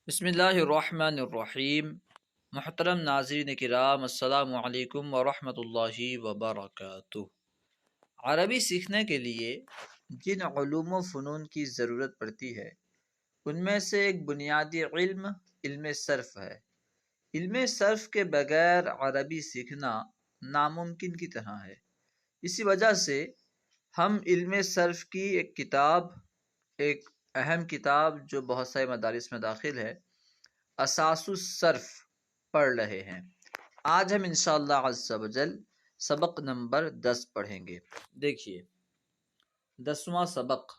بسم اللہ الرحمن الرحیم۔ محترم ناظرین کرام، السلام علیکم ورحمۃ اللہ وبرکاتہ۔ عربی سیکھنے کے لیے جن علوم و فنون کی ضرورت پڑتی ہے ان میں سے ایک بنیادی علم صرف ہے۔ علم صرف کے بغیر عربی سیکھنا ناممکن کی طرح ہے۔ اسی وجہ سے ہم علم صرف کی ایک اہم کتاب جو بہت سارے مدارس میں داخل ہے، اساس الصرف پڑھ رہے ہیں۔ آج ہم انشاءاللہ عز و جل سبق نمبر 10 پڑھیں گے۔ دیکھیے 10واں سبق،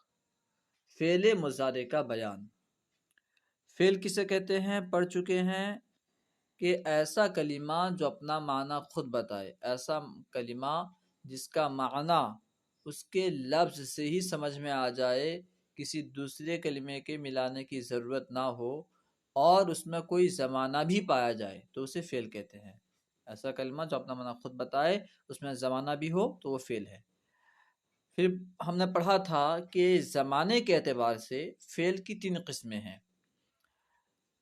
فعل مضارع کا بیان۔ فعل کسے کہتے ہیں پڑھ چکے ہیں کہ ایسا کلمہ جو اپنا معنی خود بتائے، ایسا کلمہ جس کا معنی اس کے لفظ سے ہی سمجھ میں آ جائے، کسی دوسرے کلمے کے ملانے کی ضرورت نہ ہو اور اس میں کوئی زمانہ بھی پایا جائے تو اسے فعل کہتے ہیں۔ ایسا کلمہ جو اپنا معنی خود بتائے، اس میں زمانہ بھی ہو تو وہ فعل ہے۔ پھر ہم نے پڑھا تھا کہ زمانے کے اعتبار سے فعل کی 3 قسمیں ہیں۔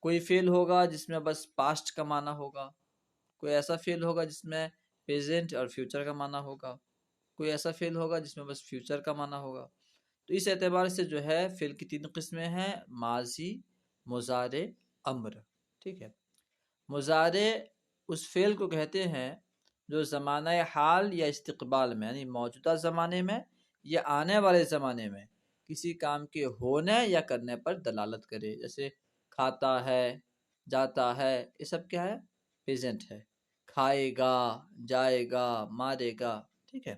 کوئی فعل ہوگا جس میں بس پاسٹ کا معنی ہوگا، کوئی ایسا فعل ہوگا جس میں پریزنٹ اور فیوچر کا معنی ہوگا، کوئی ایسا فعل ہوگا جس میں بس فیوچر کا معنی ہوگا۔ تو اس اعتبار سے جو ہے فعل کی 3 قسمیں ہیں، ماضی، مضارع، امر۔ ٹھیک ہے، مضارع اس فعل کو کہتے ہیں جو زمانہ حال یا استقبال میں، یعنی موجودہ زمانے میں یا آنے والے زمانے میں کسی کام کے ہونے یا کرنے پر دلالت کرے۔ جیسے کھاتا ہے، جاتا ہے، یہ سب کیا ہے؟ پریزنٹ ہے۔ کھائے گا، جائے گا، مارے گا۔ ٹھیک ہے،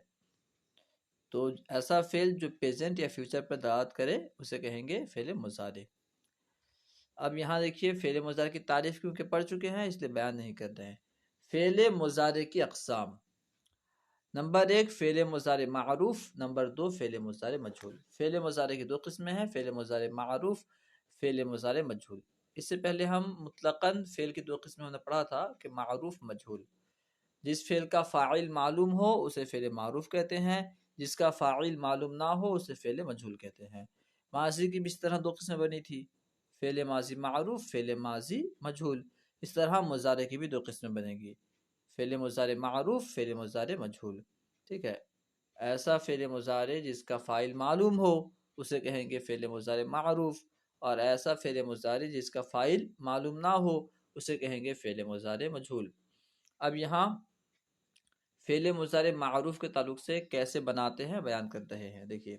تو ایسا فعل جو پریزنٹ یا فیوچر پر دلالت کرے اسے کہیں گے فعل مضارع۔ اب یہاں دیکھیے فعل مضارع کی تعریف کیونکہ پڑھ چکے ہیں اس لیے بیان نہیں کر رہے ہیں۔ فعل مضارع کی اقسام: نمبر 1 فعل مضارع معروف، نمبر 2 فعل مضارع مجہول۔ فعل مضارع کی 2 قسمیں ہیں، فعل مضارع معروف، فعل مضارع مجہول۔ اس سے پہلے ہم مطلقاً فعل کی 2 قسمیں ہم نے پڑھا تھا کہ معروف، مجہول۔ جس فعل کا فاعل معلوم ہو اسے فعل معروف کہتے ہیں، جس کا فاعل معلوم نہ ہو اسے فعل مجہول کہتے ہیں۔ ماضی کی بھی اس طرح 2 قسمیں بنی تھی، فعل ماضی معروف، فعل ماضی مجہول۔ اس طرح مضارع کی بھی 2 قسمیں بنے گی، فعل مضارع معروف، فعل مضارع مجہول۔ ٹھیک ہے، ایسا فعل مضارع جس کا فاعل معلوم ہو اسے کہیں گے فعل مضارع معروف، اور ایسا فعل مضارع جس کا فاعل معلوم نہ ہو اسے کہیں گے فعل مضارع مجہول۔ اب یہاں فعل مضارع معروف کے تعلق سے کیسے بناتے ہیں بیان کر رہے ہیں۔ دیکھیے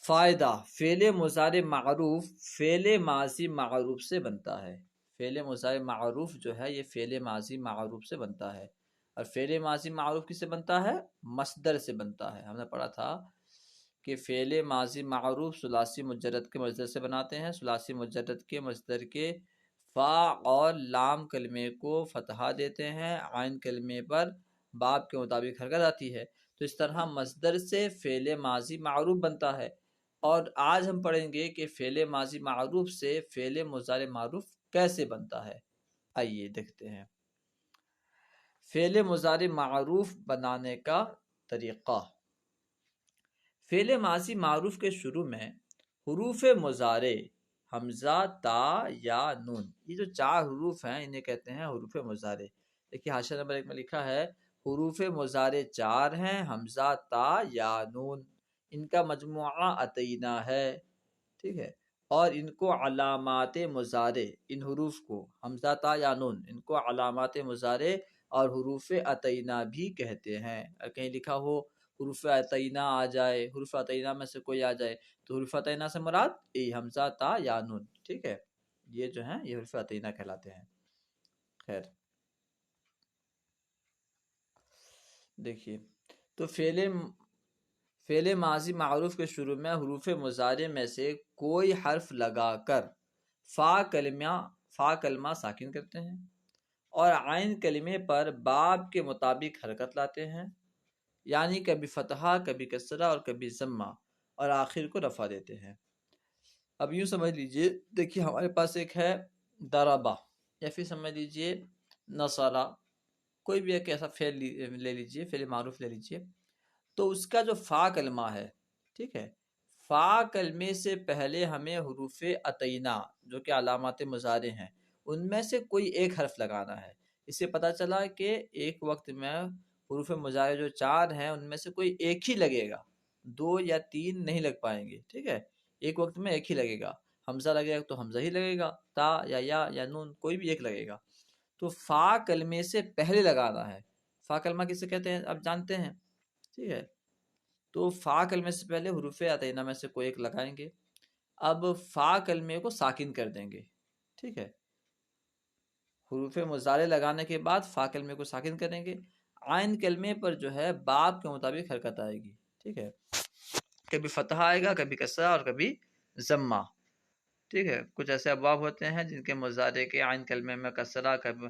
فائدہ، فعل مضارع معروف فعل ماضی معروف سے بنتا ہے۔ فعل مضارع معروف جو ہے یہ فعل ماضی معروف سے بنتا ہے، اور فعل ماضی معروف کس سے بنتا ہے؟ مصدر سے بنتا ہے۔ ہم نے پڑھا تھا کہ فعل ماضی معروف ثلاثی مجرد کے مصدر سے بناتے ہیں۔ ثلاثی مجرد کے مصدر کے فا اور لام کلمے کو فتحہ دیتے ہیں، عین کلمے پر باب کے مطابق حرکت آتی ہے، تو اس طرح مصدر سے فعل ماضی معروف بنتا ہے۔ اور آج ہم پڑھیں گے کہ فعل ماضی معروف سے فعل مضارع معروف کیسے بنتا ہے۔ آئیے دیکھتے ہیں فعل مضارع معروف بنانے کا طریقہ۔ فعل ماضی معروف کے شروع میں حروف مضارع حمزہ، تا، یا، نون، یہ جو 4 حروف ہیں انہیں کہتے ہیں حروف مضارع۔ دیکھیے حاشیہ نمبر 1 میں لکھا ہے حروف مضارع 4 ہیں، حمزہ، تا، یا، نون، ان کا مجموعہ اتینا ہے۔ ٹھیک ہے، اور ان کو علامات مضارع، ان حروف کو حمزہ، تا، یا، نون، ان کو علامات مضارع اور حروف اتینا بھی کہتے ہیں۔ اگر کہیں لکھا ہو حروف اتینا آ جائے، حروف اتینا میں سے کوئی آ جائے تو حروف اتینا سے مراد حمزہ، تا، یا، نون۔ ٹھیک ہے، یہ جو ہیں یہ حروف اتینا کہلاتے ہیں۔ خیر دیکھیے، تو فعل ماضی معروف کے شروع میں حروف مضارع میں سے کوئی حرف لگا کر فا کلمہ ساکن کرتے ہیں اور عین کلمے پر باب کے مطابق حرکت لاتے ہیں، یعنی کبھی فتحہ، کبھی کسرہ اور کبھی ضمہ، اور آخر کو رفع دیتے ہیں۔ اب یوں سمجھ لیجئے، دیکھیے ہمارے پاس ایک ہے ضربہ، یا پھر سمجھ لیجئے نصرہ، کوئی بھی ایک ایسا فعل لے لیجئے، فعل معروف لے لیجئے، تو اس کا جو فا کلمہ ہے، ٹھیک ہے، فا کلمے سے پہلے ہمیں حروف عطینہ جو کہ علامات مضارع ہیں ان میں سے کوئی ایک حرف لگانا ہے۔ اس سے پتہ چلا کہ ایک وقت میں حروف مضارع جو 4 ہیں ان میں سے کوئی ایک ہی لگے گا، 2 یا 3 نہیں لگ پائیں گے، ٹھیک ہے؟ ایک وقت میں ایک ہی لگے گا، حمزہ لگے گا تو حمزہ ہی لگے گا، تا یا نون کوئی بھی ایک لگے گا۔ تو فا کلمے سے پہلے لگانا ہے۔ فا کلمہ کسے کہتے ہیں اب جانتے ہیں، ٹھیک ہے؟ تو فا کلمے سے پہلے حروف عطینہ میں سے کوئی ایک لگائیں گے۔ اب فا کلمے کو ساکن کر دیں گے، ٹھیک ہے؟ حروف مضارع لگانے کے بعد فا کلمے کو ساکن کریں گے۔ عین کلمے پر جو ہے باب کے مطابق حرکت آئے گی، ٹھیک ہے؟ کبھی فتح آئے گا، کبھی کسرہ اور کبھی ضمہ، ٹھیک ہے؟ کچھ ایسے ابواب ہوتے ہیں جن کے مضارع کے عین کلمے میں کسرہ کبھی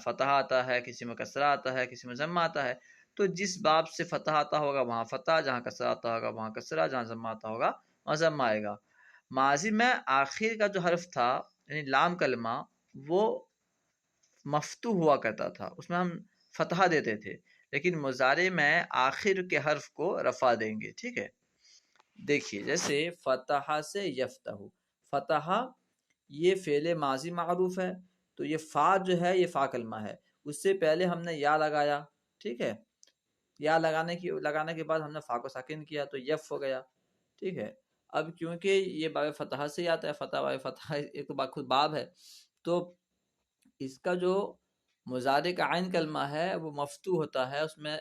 فتح آتا ہے، کسی میں کسرہ آتا ہے، کسی میں ضمہ آتا ہے۔ تو جس باب سے فتح آتا ہوگا وہاں فتح، جہاں کسرہ آتا ہوگا وہاں کسرہ، جہاں ضمہ آتا ہوگا وہاں ضمہ آئے گا۔ ماضی میں آخر کا جو حرف تھا یعنی لام کلمہ وہ مفتوح ہوا کرتا تھا، اس میں ہم فتحہ دیتے تھے، لیکن مضارع میں آخر کے حرف کو رفع دیں گے، ٹھیک ہے؟ دیکھیے جیسے فتح سے یفتح، فتح یہ فعل ماضی معروف ہے، تو یہ فا جو ہے یہ فا کلمہ ہے، اس سے پہلے ہم نے یا لگایا، ٹھیک ہے؟ یا لگانے کے بعد ہم نے فا کو ساکن کیا تو یف ہو گیا، ٹھیک ہے؟ اب کیونکہ یہ باب فتح سے ہی آتا ہے، فتح باب فتح ایک تو خود باب ہے، تو اس کا جو مضارع کا عین کلمہ ہے وہ مفتوح ہوتا ہے، اس میں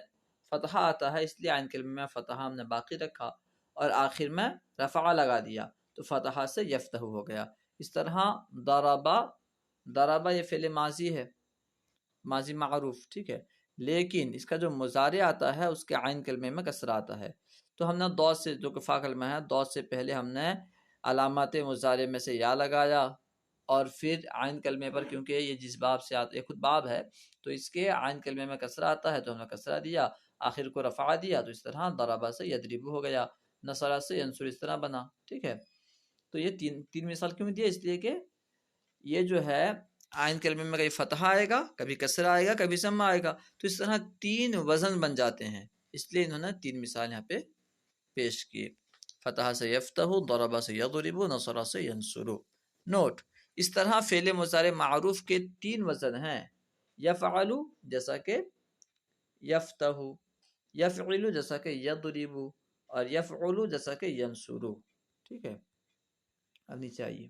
فتحہ آتا ہے، اس لیے عین کلمہ میں فتحہ ہم نے باقی رکھا اور آخر میں رفع لگا دیا تو فتحہ سے یفتح ہو گیا۔ اس طرح ضربہ، ضربہ یہ فعل ماضی ہے، ماضی معروف، ٹھیک ہے؟ لیکن اس کا جو مضارع آتا ہے اس کے عین کلمے میں کسرہ آتا ہے، تو ہم نے دوت سے جو کہ فا کلمہ ہے دوت سے پہلے ہم نے علامات مضارع میں سے یا لگایا اور پھر عین کلمے پر کیونکہ یہ جس باب سے آتا ہے خود باب ہے تو اس کے عین کلمے میں کسرہ آتا ہے تو ہم نے کسرہ دیا، آخر کو رفع دیا، تو اس طرح ضربہ سے یضرب ہو گیا، نصرہ سے ینصر اس طرح بنا، ٹھیک ہے؟ تو یہ تین مثال کیوں دیا؟ اس لیے کہ یہ جو ہے عین کلمے میں کبھی فتح آئے گا، کبھی کسرہ آئے گا، کبھی ضمہ آئے گا، تو اس طرح 3 وزن بن جاتے ہیں، اس لیے انہوں نے 3 مثال یہاں پہ پیش کی، فتح سے یفتح، ضربہ سے یضرب، نصرہ سے ینصر۔ نوٹ: اس طرح فعل مضارع معروف کے 3 وزن ہیں، یفعل جیسا کہ یفتح، یفعل جیسا کہ یضرب، اور یفعل جیسا کہ ینصر، ٹھیک ہے؟ اب نیچے آئیے۔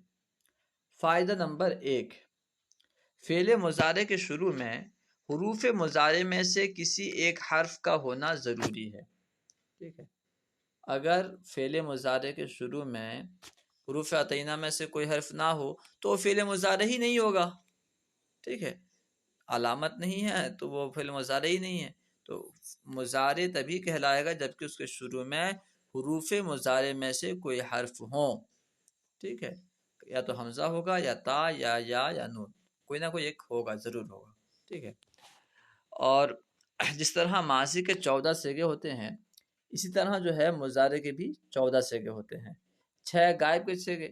فائدہ نمبر 1، فعل مضارع کے شروع میں حروف مضارع میں سے کسی ایک حرف کا ہونا ضروری ہے، ٹھیک ہے؟ اگر فعل مضارع کے شروع میں حروف عطینہ میں سے کوئی حرف نہ ہو تو وہ فعل مضارع ہی نہیں ہوگا، ٹھیک ہے؟ علامت نہیں ہے تو وہ فعل مضارع ہی نہیں ہے، تو مضارع تبھی کہلائے گا جبکہ اس کے شروع میں حروف مضارع میں سے کوئی حرف ہوں، ٹھیک ہے؟ یا تو حمزہ ہوگا یا تا یا نون، کوئی نہ کوئی ایک ہوگا، ضرور ہوگا، ٹھیک ہے؟ اور جس طرح ماضی کے 14 صیغے ہوتے ہیں اسی طرح جو ہے مضارع کے بھی 14 صیغے ہوتے ہیں۔ 6 غائب کے صیغے،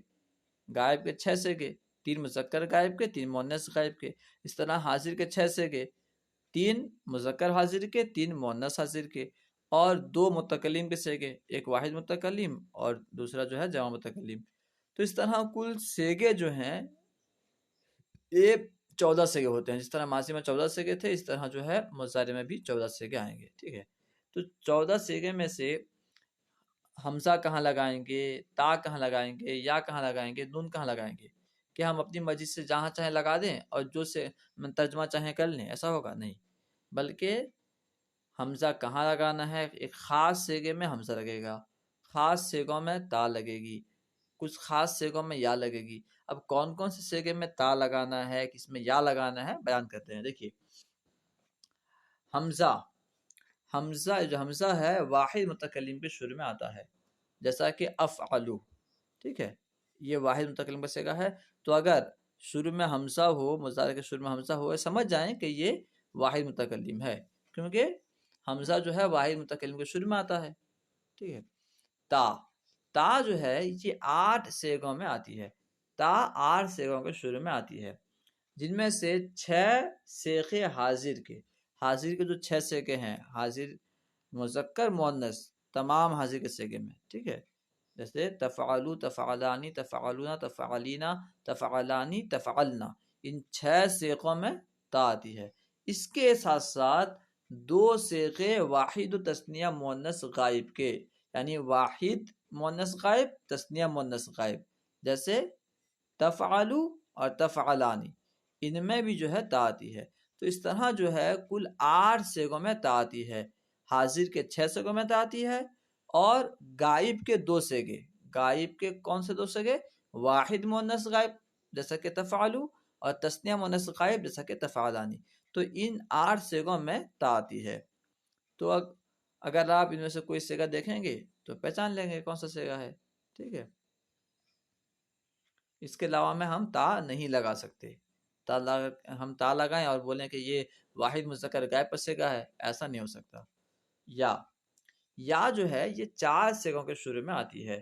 غائب کے 6 صیغے، 3 مذکر غائب کے، 3 مؤنث غائب کے۔ اس طرح حاضر کے 6 صیغے، 3 مذکر حاضر کے، 3 مؤنث حاضر کے، اور 2 متکلم کے صیغے، ایک واحد متکلم اور دوسرا جو ہے جمع متکلم۔ تو اس طرح کل صیغے جو ہیں یہ 14 صیغے ہوتے ہیں، جس طرح ماضی میں 14 صیغے تھے اس طرح جو ہے مضارع میں بھی 14 صیغے آئیں گے، ٹھیک ہے؟ تو 14 صیغے میں سے حمزہ کہاں لگائیں گے، تا کہاں لگائیں گے، یا کہاں لگائیں گے، نون کہاں لگائیں گے؟ کہ ہم اپنی مرضی سے جہاں چاہیں لگا دیں اور جو سے ترجمہ چاہیں کر لیں، ایسا ہوگا نہیں، بلکہ حمزہ کہاں لگانا ہے؟ ایک خاص صیغے میں حمزہ لگے گا، خاص صیغوں میں تا لگے گی، کچھ خاص صیغوں میں یا لگے گی۔ اب کون کون سے صیغے میں تا لگانا ہے، کس میں یا لگانا ہے، بیان کرتے ہیں۔ دیکھیے حمزہ، حمزہ جو حمزہ ہے واحد متکلم کے شروع میں آتا ہے، جیسا کہ افعلو، ٹھیک ہے؟ یہ واحد متکلم کا صیغہ ہے، تو اگر شروع میں حمزہ ہو، مضارع کے شروع میں حمزہ ہو، سمجھ جائیں کہ یہ واحد متکلم ہے، کیونکہ حمزہ جو ہے واحد متکلم کے شروع میں آتا ہے، ٹھیک ہے؟ تا، تا جو ہے یہ 8 صیغوں میں آتی ہے، تا 8 صیغوں کے شروع میں آتی ہے، جن میں سے 6 صیغے حاضر کے، حاضر کے جو 6 صیغے ہیں، حاضر مذکر مؤنث تمام حاضر کے صیغے میں، ٹھیک ہے؟ جیسے تفعلو، تفعلانی، تفعلونا، تفعلینا، تفعلانی، تفعلنا، ان 6 صیغوں میں تا آتی ہے۔ اس کے ساتھ ساتھ 2 صیغے واحد و تثنیہ مؤنث غائب کے، یعنی واحد مؤنث غائب، تثنیہ مؤنث غائب، جیسے تفعلو اور تفعلانی، ان میں بھی جو ہے تا آتی ہے۔ تو اس طرح جو ہے کل 8 صیغوں میں تا آتی ہے۔ حاضر کے 6 صیغوں میں تا آتی ہے، اور غائب کے 2 صیغے، غائب کے کون سے 2 صیغے؟ واحد مؤنث غائب جیسا کہ تفعلو، اور تثنیہ مؤنث غائب جیسا کہ تفعلانی۔ تو ان 8 صیغوں میں تا آتی ہے۔ تو اگر آپ ان میں سے کوئی صیغہ دیکھیں گے تو پہچان لیں گے کون سا صیغہ ہے، ٹھیک ہے۔ اس کے علاوہ میں ہم تا نہیں لگا سکتے، ہم تا لگائیں اور بولیں کہ یہ واحد مذکر غائب پر صیغہ ہے، ایسا نہیں ہو سکتا۔ یا جو ہے یہ 4 صیغوں کے شروع میں آتی ہے،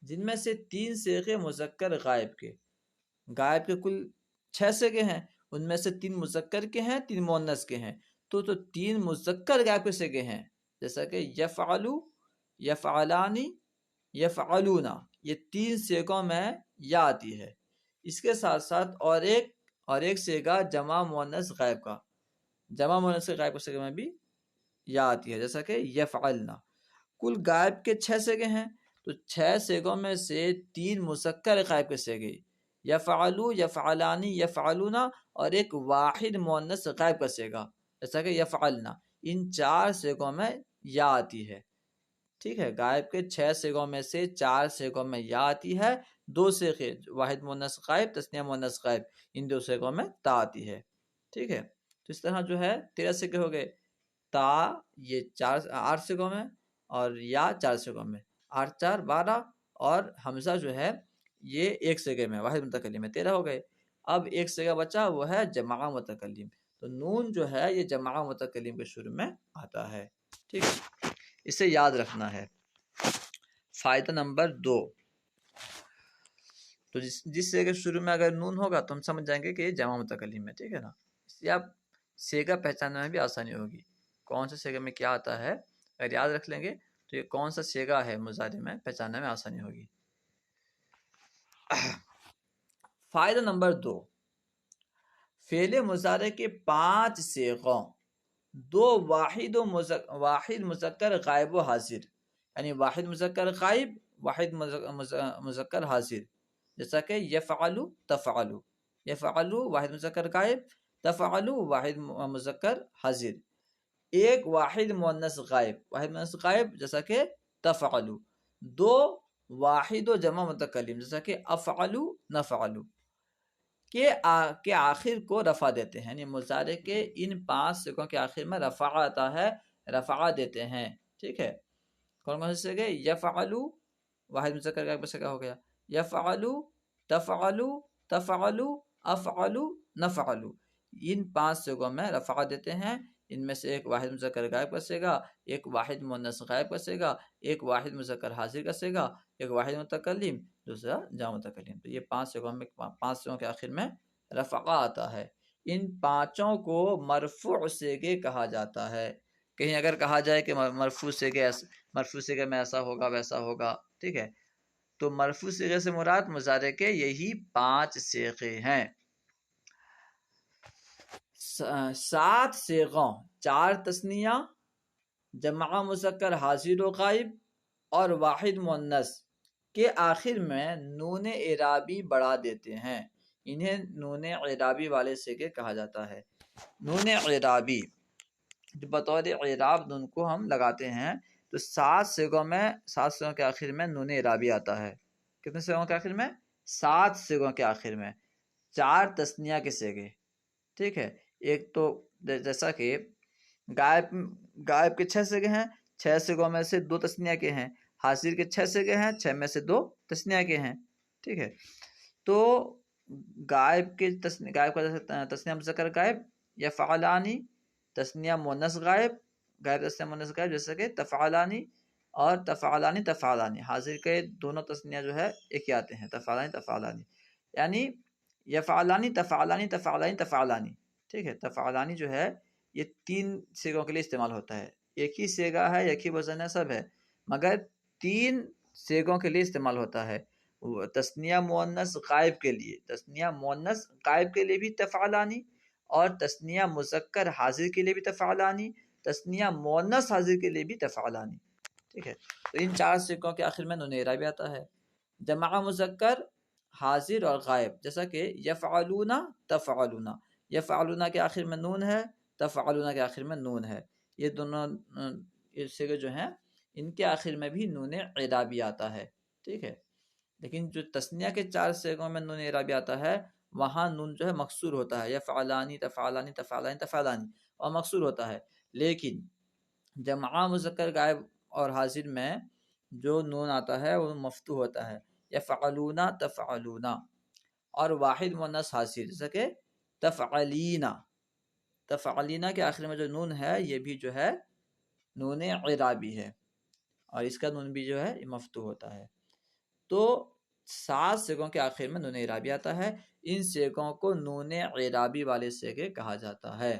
جن میں سے 3 صیغے مذکر غائب کے، غائب کے کل 6 صیغے ہیں، ان میں سے 3 مذکر کے ہیں، 3 مؤنث کے ہیں، تو 3 مذکر غائب کے صیغے ہیں، جیسا کہ یفعلو، یفعلانی، یفعلونا، یہ 3 صیغوں میں یا آتی ہے۔ اس کے ساتھ ساتھ اور ایک صیغہ جمع مؤنث غائب کا، جمع مؤنث غائب کے صیغے میں بھی یا آتی ہے، جیسا کہ یفعلنا۔ کل غائب کے 6 صیغے ہیں، تو 6 صیغوں میں سے 3 مذکر غائب کے صیغے، یفعلو، یفعلانی، یفعلونا، اور ایک واحد مؤنث غائب کا صیغہ جیسا کہ یفعلنا، ان 4 صیغوں میں یا آتی ہے، ٹھیک ہے۔ غائب کے 6 صیغوں میں سے 4 صیغوں میں یا آتی ہے، 2 صیغے واحد مؤنث غائب، تثنیہ مؤنث غائب، ان 2 صیغوں میں تا آتی ہے، ٹھیک ہے۔ تو اس طرح جو ہے 13 صیغے ہو گئے، تا یہ 8 صیغوں میں، اور یا 4 صیغوں میں، 8 4 12، اور حمزہ جو ہے یہ 1 صیغے میں، واحد متکلم میں، 13 ہو گئے۔ اب ایک صیغہ بچا، وہ ہے جمع متکلم، تو نون جو ہے یہ جمع متکلم کے شروع میں آتا ہے، ٹھیک ہے، اسے یاد رکھنا ہے۔ فائدہ نمبر 2، تو جس صیغے کے شروع میں اگر نون ہوگا تو ہم سمجھ جائیں گے کہ یہ جمع متکلم ہے، ٹھیک ہے نا۔ اس لیے آپ صیغہ پہچاننے میں بھی آسانی ہوگی، کون سے صیغے میں کیا آتا ہے، اگر یاد رکھ لیں گے تو یہ کون سا صیغہ ہے مضارع میں، پہچاننے میں آسانی ہوگی۔ فائدہ نمبر 2، فعل مضارع کے 5 صیغوں، 2 واحد مذکر غائب و حاضر، یعنی واحد مذکر غائب، واحد مذکر حاضر، جیسا کہ یفعلو، تفعلو، یفعلو واحد مذکر غائب، تفعلو واحد مذکر حاضر، ایک واحد مؤنث غائب، واحد مؤنث غائب جیسا کہ تفعلو، 2 واحد و جمع متکلم جیسا کہ افعلو، نفعلو، کے آخر کو رفع دیتے ہیں، یعنی مضارع کے ان 5 صیغوں کے آخر میں رفع آتا ہے، رفع دیتے ہیں، ٹھیک ہے۔ کون کون سے صیغے؟ یفعلو واحد مذکر غائب کا صیغہ ہو گیا، یفعلو، تفعلو، تفعلو، افعلو، نفعلو، ان 5 صیغوں میں رفع دیتے ہیں، ان میں سے ایک واحد مذکر غائب کا صیغہ، ایک واحد مؤنث غائب کا صیغہ، ایک واحد مذکر حاضر کا صیغہ، ایک واحد متکلم، دوسرا جمع متکلم، تو یہ 5 صیغوں کے آخر میں رفع آتا ہے۔ ان 5 کو مرفوع صیغے کہا جاتا ہے۔ کہیں اگر کہا جائے کہ مرفوع صیغے میں ایسا ہوگا ویسا ہوگا، ٹھیک ہے، تو مرفوع صیغے سے مراد مضارع کے یہی 5 صیغے ہیں۔ 7 صیغوں، 4 تثنیہ، جمع مذکر حاضر و غائب اور واحد مؤنث کے آخر میں نون اعرابی بڑھا دیتے ہیں، انہیں نون اعرابی والے صیغے کہا جاتا ہے۔ نون اعرابی جو بطور اعراب نون کو ہم لگاتے ہیں، تو 7 صیغوں کے آخر میں نون اعرابی آتا ہے۔ کتنے صیغوں کے آخر میں؟ 7 صیغوں کے آخر میں، 4 تثنیہ کے صیغے، ٹھیک ہے۔ ایک تو جیسا کہ غائب کے 6 صیغے ہیں، 6 صیغوں میں سے 2 تثنیہ کے ہیں، حاضر کے 6 صیغے ہیں، 6 میں سے 2 تثنیہ کے ہیں، ٹھیک ہے۔ تو غائب کا تثنیہ مذکر غائب، یفعلانی، تثنیہ مؤنث غائب، غائب تثنیہ مؤنث غائب جیسا کہ تفعلانی، اور تفعلانی، تفعلانی، حاضر کے دونوں تثنیہ جو ہے ایک ہی آتے ہیں، تفعلانی، تفعلانی، یعنی یفعلانی، تفعلانی، تفعلانی، تفعلانی، ٹھیک ہے۔ تفعلانی جو ہے یہ 3 صیغوں کے لیے استعمال ہوتا ہے، ایک ہی صیغہ ہے، ایک ہی وزن ہے، سب ہے، مگر 3 سیغوں کے لیے استعمال ہوتا ہے۔ تثنیہ مؤنث غائب کے لیے، تثنیہ مؤنث غائب کے لیے بھی تفعلانی، اور تثنیہ مذکر حاضر کے لیے بھی تفعلانی، تثنیہ مؤنث حاضر کے لیے بھی تفعلانی، ٹھیک ہے۔ تو ان چار سیغوں کے آخر میں نون اعرابی آتا ہے۔ جمع مذکر حاضر اور غائب، جیسا کہ یفعلون تفعلون، یفعلون کے آخر میں نون ہے، تفعلون کے آخر میں نون ہے، یہ دونوں سیغے جو ہیں ان کے آخر میں بھی نون اعرابی آتا ہے، ٹھیک ہے۔ لیکن جو تثنیہ کے چار سیغوں میں نون اعرابی آتا ہے وہاں نون جو ہے مکسور ہوتا ہے، یفعلانی تفعلانی تفعلانی تفعلانی، اور مکسور ہوتا ہے۔ لیکن جمع مذکر غائب اور حاضر میں جو نون آتا ہے وہ مفتوح ہوتا ہے، یفعلون تفعلون، اور واحد مؤنث حاضر جیسا کہ تفعلینا، تفعلینا کے آخر میں جو نون ہے یہ بھی جو ہے نون اعرابی ہے، اور اس کا نون بھی جو ہے مفتوح ہوتا ہے۔ تو 7 سیغوں کے آخر میں نون اعرابی آتا ہے، ان سیغوں کو نون اعرابی والے سیغے کہا جاتا ہے۔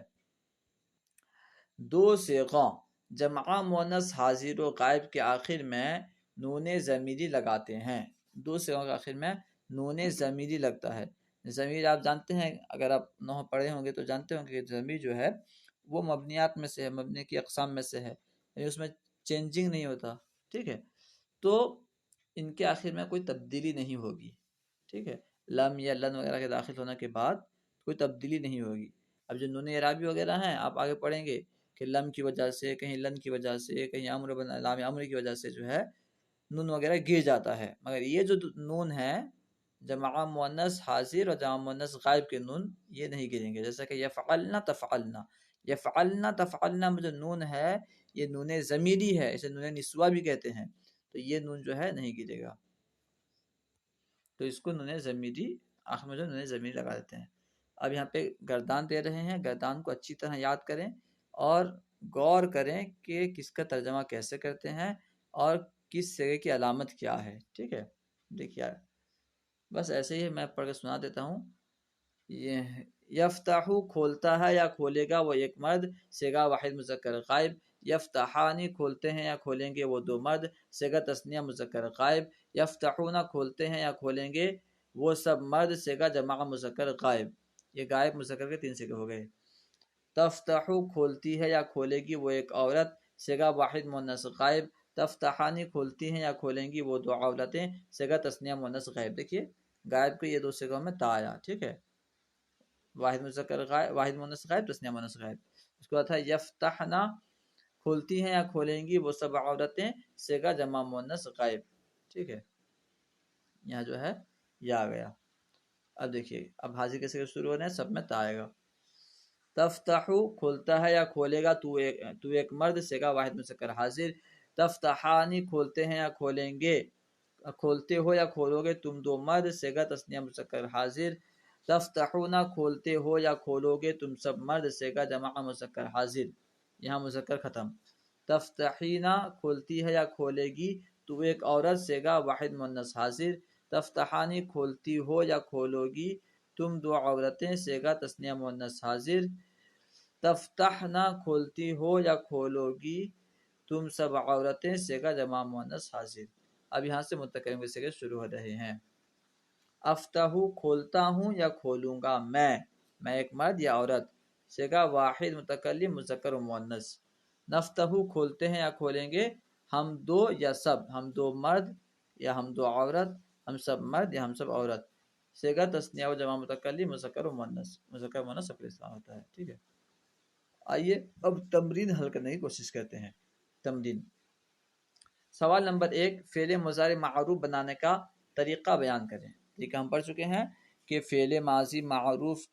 2 سیغوں جمع مؤنث حاضر و غائب کے آخر میں نون ضمیری لگاتے ہیں، 2 سیغوں کے آخر میں نون ضمیری لگتا ہے۔ ضمیر آپ جانتے ہیں، اگر آپ نحو پڑھے ہوں گے تو جانتے ہوں گے کہ ضمیر جو ہے وہ مبنیات میں سے ہے، مبنی کی اقسام میں سے ہے، یعنی اس میں چینجنگ نہیں ہوتا، ٹھیک ہے۔ تو ان کے آخر میں کوئی تبدیلی نہیں ہوگی، ٹھیک ہے، لم یا لن وغیرہ کے داخل ہونے کے بعد کوئی تبدیلی نہیں ہوگی۔ اب جو نون اعرابی وغیرہ ہیں آپ آگے پڑھیں گے کہ لم کی وجہ سے، کہیں لن کی وجہ سے، کہیں امر بن لام امر کی وجہ سے جو ہے نون وغیرہ گر جاتا ہے، مگر یہ جو نون ہے جمع مؤنث حاضر اور جمع مؤنث غائب کے نون یہ نہیں گریں گے، جیسا کہ یفعلنا تفعلنا، یفعلنا تفعلنا میں جو نون ہے یہ نون ضمیری ہے، اسے نون نسوہ بھی کہتے ہیں، تو یہ نون جو ہے نہیں گرے گا، تو اس کو نون ضمیری آخر میں جو نون ضمیری لگا دیتے ہیں۔ اب یہاں پہ گردان دے رہے ہیں، گردان کو اچھی طرح یاد کریں اور غور کریں کہ کس کا ترجمہ کیسے کرتے ہیں اور کس سیغے کی علامت کیا ہے، ٹھیک ہے۔ دیکھیے بس ایسے ہی میں پڑھ کے سنا دیتا ہوں۔ یہ یفتح کھولتا ہے یا کھولے گا وہ ایک مرد، سیغہ واحد مذکر غائب۔ یفتحانی کھولتے ہیں یا کھولیں گے وہ 2 مرد، سیغہ تثنیہ مذکر غائب۔ یفتحون کھولتے ہیں یا کھولیں گے وہ سب مرد، سیغہ جمع مذکر غائب۔ یہ غائب مذکر کے 3 سیغے ہو گئے۔ تفتح کھولتی ہے یا کھولے گی وہ ایک عورت، سیغہ واحد مؤنث غائب۔ تفتحانی کھولتی ہیں یا کھولیں گی وہ 2 عورتیں، سیغہ تثنیہ مؤنث غائب۔ دیکھیے غائب کے یہ 2 سیغوں میں تا آیا، ٹھیک ہے، واحد مذکر غائب، واحد مؤنث غائب، تثنیہ مؤنث غائب۔ اس کے بعد ہے یفتحنا کھولتی ہیں یا کھولیں گی وہ سب عورتیں، سیغہ جمع مؤنث غائب، ٹھیک ہے۔ یہاں جو ہے یہ آ گیا۔ اب دیکھیے اب حاضر کے سیغے شروع ہو رہے ہیں، سب میں تا آئے گا۔ تفتح کھولتا ہے یا کھولے گا تو ایک مرد، سیغہ واحد مذکر حاضر۔ تفتحانی کھولتے ہیں یا کھولیں گے، کھولتے ہو یا کھولو گے تم 2 مرد، سیغہ تثنیہ مذکر حاضر۔ تفتحون کھولتے ہو یا کھولو گے تم سب مرد، سیغہ جمع مذکر حاضر، یہاں مذکر ختم۔ تفتحینا کھولتی ہے یا کھولے گی تو ایک عورت، سیغہ واحد مؤنث حاضر۔ تفتحانی کھولتی ہو یا کھولو گی تم 2 عورتیں، سیغہ تثنیہ مؤنث حاضر۔ تفتحنا کھولتی ہو یا کھولو گی تم سب عورتیں، سیغہ جمع مؤنث حاضر۔ اب یہاں سے متکلم کے سیغے شروع ہو رہے ہیں۔ افتح کھولتا ہوں یا کھولوں گا میں ایک مرد یا عورت، سیغہ واحد متکلم مذکر و مؤنث۔ نفتح کھولتے ہیں یا کھولیں گے ہم 2 یا سب، ہم 2 مرد یا ہم 2 عورت، ہم سب مرد یا ہم سب عورت، سیغہ تثنیہ و جمع متکلم مذکر و مؤنث، مذکر و مؤنث سب استعمال ہوتا ہے، ٹھیک ہے۔ آئیے اب تمرین حل کرنے کی کوشش کرتے ہیں۔ تمرین سوال نمبر 1، فعل مضارع معروف بنانے کا طریقہ بیان کریں۔ یہ کہ ہم پڑھ چکے ہیں کہ فعل ماضی معروف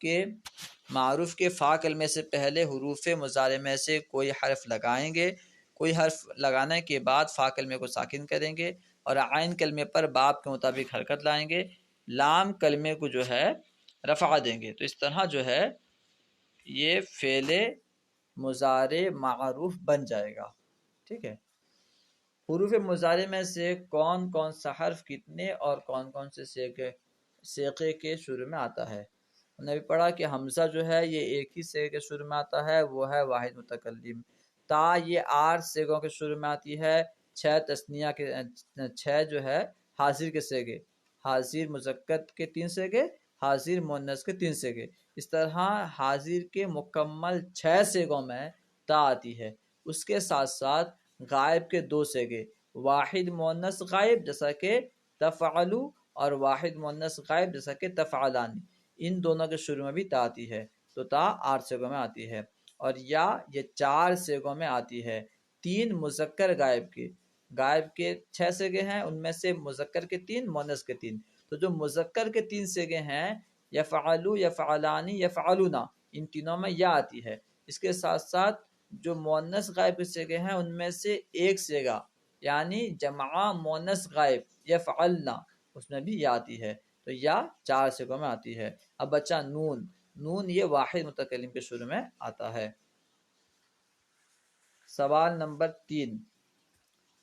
کے فا کلمے سے پہلے حروف مضارع میں سے کوئی حرف لگائیں گے، کوئی حرف لگانے کے بعد فا کلمے کو ساکن کریں گے اور عین کلمے پر باب کے مطابق حرکت لائیں گے، لام کلمے کو جو ہے رفع دیں گے۔ تو اس طرح جو ہے یہ فعل مضارع معروف بن جائے گا، ٹھیک ہے۔ حروف مضارع میں سے کون کون سا حرف کتنے اور کون کون سے سیغے کے شروع میں آتا ہے؟ ہم نے بھی پڑھا کہ حمزہ جو ہے یہ ایک ہی سیغے کے شروع میں آتا ہے، وہ ہے واحد متکلم۔ تا یہ 8 سیغوں کے شروع میں آتی ہے، 6 تثنیہ کے 6 جو ہے حاضر کے سیغے، حاضر مذکر کے 3 سیغے، حاضر مؤنث کے 3 سیغے، اس طرح حاضر کے مکمل 6 سیغوں میں تا آتی ہے۔ اس کے ساتھ ساتھ غائب کے 2 سیغے، واحد مؤنث غائب جیسا کہ تفعلو اور واحد مؤنث غائب جیسا کہ تفعلانی، ان دونوں کے شروع میں بھی تا آتی ہے، تو تا 8 سیغوں میں آتی ہے۔ اور یا یہ 4 سیغوں میں آتی ہے، 3 مذکر غائب کے 6 سیغے ہیں، ان میں سے مذکر کے 3 مؤنث کے 3، تو جو مذکر کے 3 سیغے ہیں یفعلو، یفعلانی، یفعلونا، ان تینوں میں یا آتی ہے۔ اس کے ساتھ ساتھ جو مؤنث غائب کے سیغے ہیں ان میں سے ایک سیغہ یعنی جمع مؤنث غائب یفعلنا، اس میں بھی یا آتی ہے، تو یا 4 سیغوں میں آتی ہے۔ اب بچہ نون، نون یہ واحد متکلم کے شروع میں آتا ہے۔ سوال نمبر 3،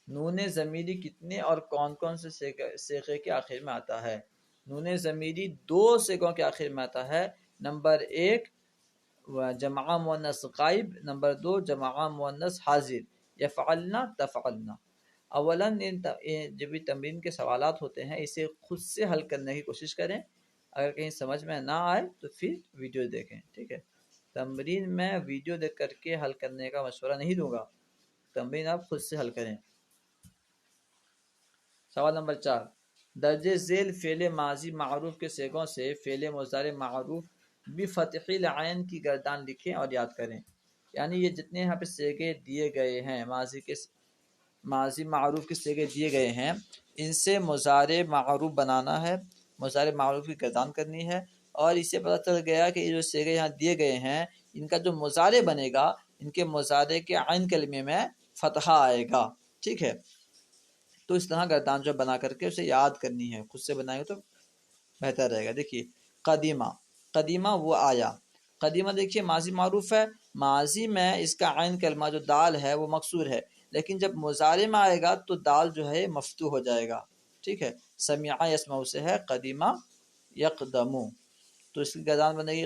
نون ضمیری کتنے اور کون کون سے صیغے کے آخر میں آتا ہے؟ نون ضمیری 2 صیغوں کے آخر میں آتا ہے، نمبر 1 جمع مؤنث غائب، نمبر 2 جمع مؤنث حاضر، یفعلنا، تفعلنا۔ اولاً جب بھی تمرین کے سوالات ہوتے ہیں اسے خود سے حل کرنے کی کوشش کریں، اگر کہیں سمجھ میں نہ آئے تو پھر ویڈیو دیکھیں، ٹھیک ہے؟ تمرین میں ویڈیو دیکھ کر کے حل کرنے کا مشورہ نہیں دوں گا، تمرین آپ خود سے حل کریں۔ سوال نمبر 4، درج ذیل فعل ماضی معروف کے صیغوں سے فعل مضارع معروف بفتح العین کی گردان لکھیں اور یاد کریں۔ یعنی یہ جتنے یہاں پہ صیغے دیے گئے ہیں، ماضی معروف کے صیغے دیے گئے ہیں، ان سے مضارع معروف بنانا ہے، مضارع معروف کی گردان کرنی ہے، اور اسے پتہ چل گیا کہ یہ جو صیغے یہاں دیے گئے ہیں ان کا جو مضارع بنے گا، ان کے مضارع کے عین کلمے میں فتحہ آئے گا، ٹھیک ہے؟ تو اس طرح گردان جو بنا کر کے اسے یاد کرنی ہے، خود سے بنائیں گے تو بہتر رہے گا۔ دیکھیے قدیمہ، قدیمہ وہ آیا، قدیمہ دیکھیے ماضی معروف ہے، ماضی میں اس کا عین کلمہ جو دال ہے وہ مکسور ہے، لیکن جب مضارع میں آئے گا تو دال جو ہے مفتوح ہو جائے گا، ٹھیک ہے؟ سمع یسمع سے ہے قدیمہ یقدمو، تو اس کی گردان بنے گی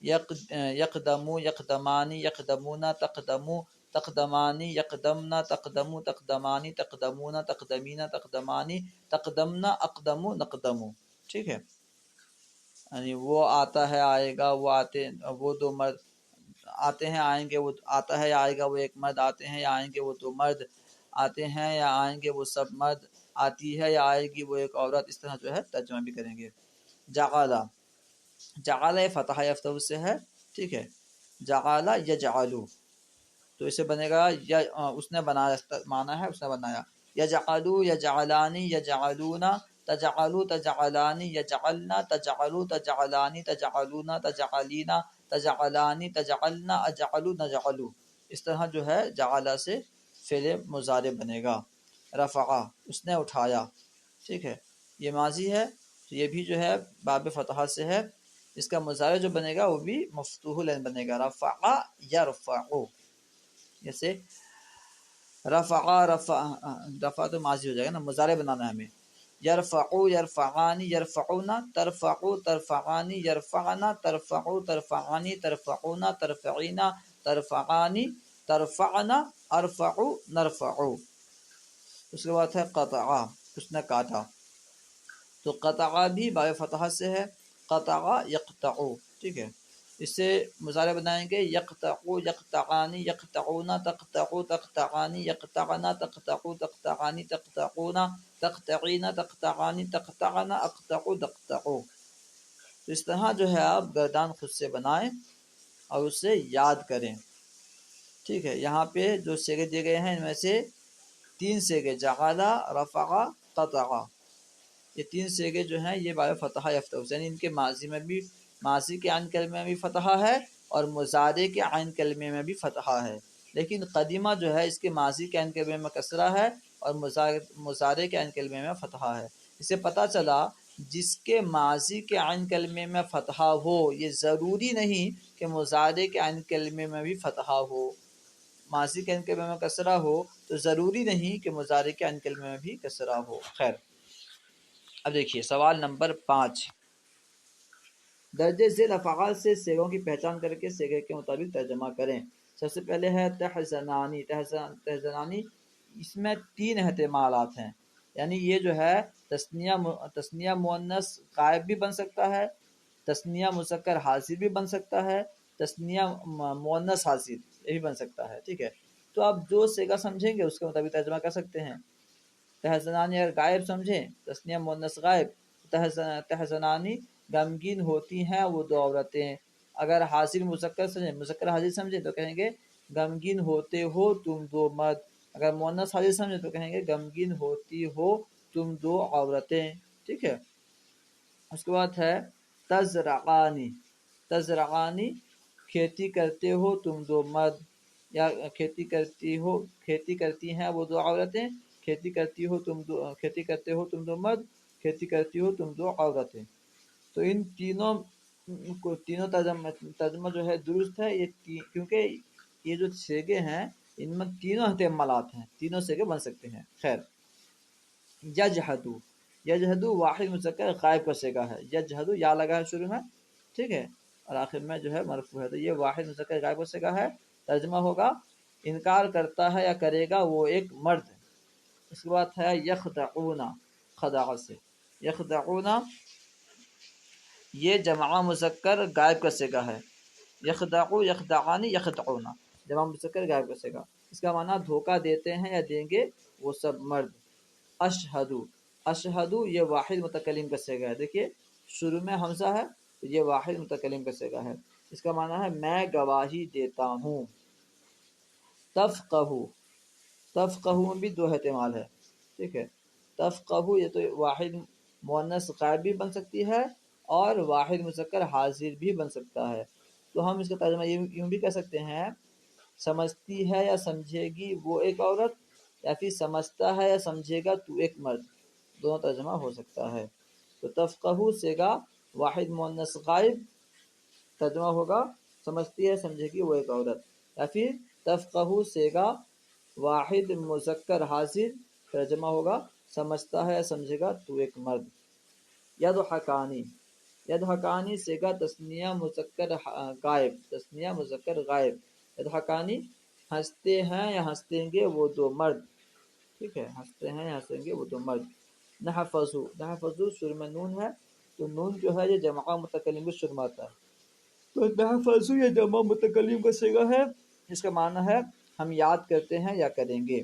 یقدمو، یقدمانی، یقدمونا، تقدمو، تقدمانی، یقدمنا، تقدمو، تقدمانی، تقدمونا، تقدمینا، تقدمانی، تقدمنا، اقدمو، نقدمو، ٹھیک ہے؟ یعنی وہ آتا ہے، آئے گا، وہ 2 مرد آتے ہیں، آئیں گے، وہ آتا ہے یا آئے گا وہ 1 مرد، آتے ہیں یا آئیں گے وہ 2 مرد، آتے ہیں یا آئیں گے وہ سب مرد، آتی ہے یا آئے گی وہ 1 عورت، اس طرح جو ہے ترجمہ بھی کریں گے۔ جعلا، جعلا فتح یفتح سے ہے، ٹھیک ہے؟ جعلا یجعلو، تو اسے بنے گا اس نے بنایا، مانا ہے اس نے بنایا، یجعلو، یجعلانی، یجعلونا، تجعلو، تجعلانی، یجعلنا، تجعلو، تجعلانی، تجعلونا، تجعلینا، تجعلانی، تجعلنا، اجعلو، نجعلو، اس طرح جو ہے جعلا سے فعل مضارع بنے گا۔ رفعہ، اس نے اٹھایا، ٹھیک ہے؟ یہ ماضی ہے تو یہ بھی جو ہے باب فتحہ سے ہے، اس کا مضارع جو بنے گا وہ بھی مفتوح العین بنے گا، رفع یرفعو، جیسے رفع تو ماضی ہو جائے گا نا، مضارع بنانا ہے ہمیں، یرفعو، یرفعانی، یرفعونا، ترفعو، ترفعانی، یرفعنا، ترفعو، ترفعانی، ترفعونا، ترفعینا، ترفعانی، ترفعنا، ارفعو، نرفعو۔ اس کے بعد ہے قطعہ، اس نے کاٹا، تو قطعہ بھی باب فتحہ سے ہے، قطعہ یقطعو، ٹھیک ہے؟ اس سے مضارع بنائیں گے یقطعو، یقطعانی، یقطعونا، تقطعو، تقطعانی، یقطعنا، تقطعو، تقطعانی، تقطعونا، تقطعینا، تقطعانی، تقطعنا، اقطعو، تقطعو۔ تو اس طرح جو ہے آپ گردان خود سے بنائیں اور اسے یاد کریں، ٹھیک ہے؟ یہاں پہ جو صیغے دیے گئے ہیں ان میں سے 3 صیغے جعلا، رفع، قطع، یہ 3 صیغے جو ہیں یہ باب فتحہ یفتح، یعنی ان کے ماضی میں بھی، ماضی کے عین کلمے میں بھی فتحہ ہے اور مضارع کے عین کلمے میں بھی فتحہ ہے، لیکن قدیمہ جو ہے اس کے ماضی کے عین کلمے میں کسرہ ہے اور مضارع کے عین کلمے میں فتحہ ہے۔ اس سے پتہ چلا جس کے ماضی کے عین کلمے میں فتحہ ہو یہ ضروری نہیں کہ مضارع کے عین کلمے میں بھی فتحہ ہو، ماضی کے عین کلمے میں کسرہ ہو تو ضروری نہیں کہ مضارع کے عین کلمے میں بھی کسرہ ہو۔ خیر، اب دیکھیے سوال نمبر 5، درج ذیل افعال سے صیغوں کی پہچان کر کے صیغے کے مطابق ترجمہ کریں۔ سب سے پہلے ہے تحزنانی، تحزنانی اس میں 3 احتمالات ہیں، یعنی یہ جو ہے تثنیہ مؤنث غائب بھی بن سکتا ہے، تثنیہ مذکر حاضر بھی بن سکتا ہے، تثنیہ مؤنث حاضر یہ بھی بن سکتا ہے، ٹھیک ہے۔ تو آپ جو صیغہ سمجھیں گے اس کے مطابق ترجمہ کر سکتے ہیں۔ تحزنانی اگر غائب سمجھیں، تثنیہ مؤنث غائب، تحزنانی غمگین ہوتی ہیں وہ دو عورتیں۔ اگر حاضر مذکر سمجھیں، مذکر حاضر سمجھیں تو کہیں گے غمگین ہوتے ہو تم دو مرد۔ اگر مؤنث حاضر سمجھیں تو کہیں گے غمگین ہوتی ہو تم دو عورتیں، ٹھیک ہے۔ اس کے بعد ہے تزرعانی، تزرعانی کھیتی کرتے ہو تم دو مرد، یا کھیتی کرتی ہیں وہ دو عورتیں، کھیتی کرتے ہو تم دو مرد، کھیتی کرتی ہو تم دو عورتیں۔ تو ان تینوں ترجمہ جو ہے درست ہے، کیونکہ یہ جو صیغے ہیں ان میں تینوں احتمالات ہیں، تینوں صیغے بن سکتے ہیں۔ خیر، یجحدو، یجحدو واحد مذکر غائب کا صیغہ ہے، یجحدو یا لگا ہے شروع میں، ٹھیک ہے، اور آخر میں جو ہے مرفوع ہے، تو یہ واحد مذکر غائب کا صیغہ ہے۔ ترجمہ ہوگا انکار کرتا ہے یا کرے گا وہ ایک مرد۔ اس کے بعد ہے یخدعون، خداع سے، یخدعون یہ جمع مذکر غائب کا صیغہ ہے، یخدعو یخدعانی یخدعون جمع مذکر غائب کا صیغہ، اس کا معنی دھوکہ دیتے ہیں یا دیں گے وہ سب مرد۔ اشہدو، اشہدو یہ واحد متکلم کا صیغہ ہے، دیکھیے شروع میں حمزہ ہے تو یہ واحد متکلم کا صیغہ ہے، اس کا معنی ہے میں گواہی دیتا ہوں۔ تفقہو، تفقہو میں بھی 2 احتمال ہے، ٹھیک ہے۔ تفقہو یہ تو واحد مؤنث غائب بھی بن سکتی ہے اور واحد مذکر حاضر بھی بن سکتا ہے، تو ہم اس کا ترجمہ یوں بھی کہہ سکتے ہیں سمجھتی ہے یا سمجھے گی وہ ایک عورت، یا پھر سمجھتا ہے یا سمجھے گا تو ایک مرد، دونوں ترجمہ ہو سکتا ہے۔ تو تفقہو صیغہ واحد مؤنث غائب، ترجمہ ہوگا سمجھتی ہے سمجھے گی وہ ایک عورت، یا پھر تفقہو صیغہ واحد مذکر حاضر، ترجمہ ہوگا سمجھتا ہے سمجھے گا تو ایک مرد۔ یضحکانی، یضحکانی صیغہ تثنیہ مذکر غائب، تثنیہ مذکر غائب، یضحکانی ہنستے ہیں یا ہنسیں گے وہ دو مرد، ٹھیک ہے، ہنستے ہیں یا ہنسیں گے وہ دو مرد۔ نحفظو، نحفظو شروع میں نون ہے تو نون جو ہے یہ جمع متکلم کو شروع میں آتا ہے، تو نحفظو یہ جمع متکلم کا صیغہ ہے، اس کا معنی ہے ہم یاد کرتے ہیں یا کریں گے،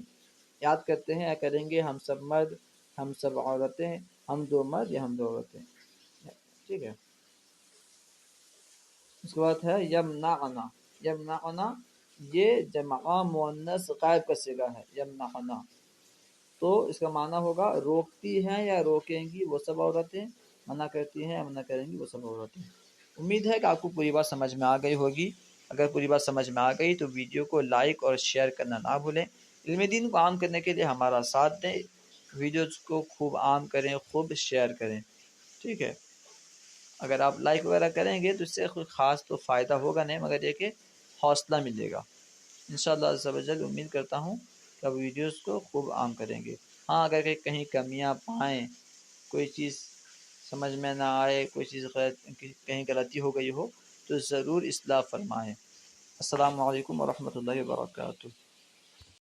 یاد کرتے ہیں یا کریں گے ہم سب مرد، ہم سب عورتیں، ہم دو مرد یا ہم دو عورتیں، ٹھیک ہے۔ اس کے بعد ہے یمنعنا، یمنعنا یہ جمع مؤنث غائب کا صیغہ ہے، یمنعنا، تو اس کا معنی ہوگا روکتی ہیں یا روکیں گی وہ سب عورتیں، منع کرتی ہیں یا منع کریں گی وہ سب عورتیں۔ امید ہے کہ آپ کو پوری بات سمجھ میں آ گئی ہوگی، اگر پوری بات سمجھ میں آ گئی تو ویڈیو کو لائک اور شیئر کرنا نہ بھولیں۔ علم دین کو عام کرنے کے لیے ہمارا ساتھ دیں، ویڈیوز کو خوب عام کریں، خوب شیئر کریں، ٹھیک ہے۔ اگر آپ لائک وغیرہ کریں گے تو اس سے کوئی خاص تو فائدہ ہوگا نہیں، مگر یہ کہ حوصلہ ملے گا۔ انشاءاللہ عز و جل امید کرتا ہوں کہ آپ ویڈیوز کو خوب عام کریں گے۔ ہاں اگر کہیں کمیاں پائیں، کوئی چیز سمجھ میں نہ آئے، کوئی چیز کہیں غلطی ہو گئی ہو تو ضرور اصلاح فرمائیں۔ السلام علیکم ورحمۃ اللہ وبرکاتہ۔